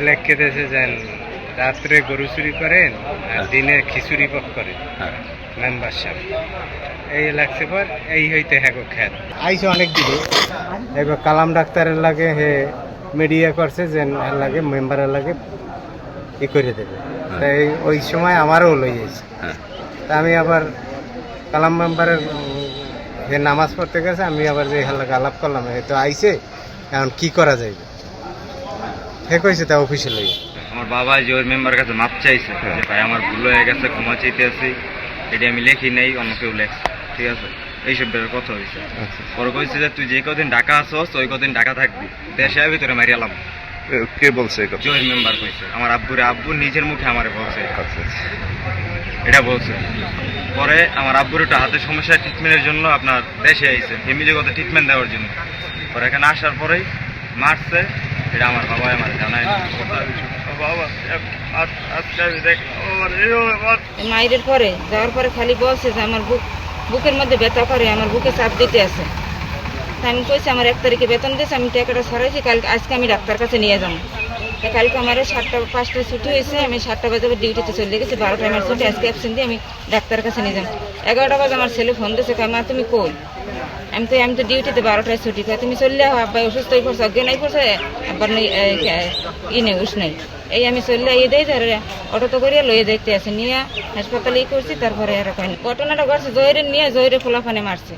লেখকে দেশে যান রাত্রে গরু চুরি করেন আর দিনে খিচুড়ি পক করেন মেম্বার সাহেব এই লাগছে পর এই হইতে হ্যাঁ খ্যাত আইসে অনেক দিকে এবার কালাম ডাক্তারের লাগে হে মিডিয়া করছে যে এর লাগে মেম্বারের লাগে ই করে দেবে তাই ওই সময় আমারও লই যাইছে তা আমি আবার কালাম মেম্বারের হে নামাজ পড়তে গেছে আমি আবার যে লাগে আলাপ করলাম তো আইসে এখন কি করা যাইবে হে কইছে তা অফিসে লই আমার বাবা যে ওই মেম্বার কাছে মাপ চাইছে যে ভাই আমার ভুল হয়ে গেছে, ক্ষমা চাইতে আছি, এটি আমি লেখি নেই, অন্য কেউ লেখছে, ঠিক আছে, এইসব কথা হয়েছে। পরে কইছে যে তুই যে কদিন ঢাকা আসছ ওই কদিন ঢাকা থাকবি, দেশে ভিতরে মারিয়ালাম। কে বলছে? জহির মেম্বার কইছে, আমার আব্বুর নিজের মুখে আমারে বলছে, এটা বলছে। পরে আমার আব্বুর একটা হাতের সমস্যা ট্রিটমেন্টের জন্য আপনার দেশে আইছে, ফ্যামিলিগত ট্রিটমেন্ট দেওয়ার জন্য। পরে এখানে আসার পরেই মারছে, এটা আমার বাবা আমার জানায়। মায়ের পরে যাওয়ার পরে খালি বলছে যে আমার বুকের মধ্যে ব্যথা করে, আমার বুকে চাপ দিতে আছে। আমি কইছি আমার 1 তারিখে বেতন দিয়েছে, আমি টাকাটা সরাইছি, কালকে আজকে আমি ডাক্তার কাছে নিয়ে যাবো। কালকে আমার 5টায় ছুটি হয়েছে, আমি 7টা বাজে ডিউটিতে চলে গেছি, 12টায় আমার ছুটি, আজকে অ্যাবসেন্ট দিয়ে আমি ডাক্তার কাছে নিয়ে যাবো। 11টা বাজে আমার ছেলে ফোন দিয়েছে, মা তুমি কই? আমি তো ডিউটিতে 12টায় ছুটি, তুমি চললে আব্বাই অসুস্থ হয়ে পড়ছে, অজ্ঞান হয়ে পড়ছে, আবার নেই উস নেই, এই আমি চললে এই দেয় অটো তো করিয়া লইয়ে যাইতে আছে, নিয়ে হাসপাতালে করছি। তারপরে এরকম ঘটনাটা ঘটছে জহিরের নিয়ে, জহিরে ফোলাফানে মারছে।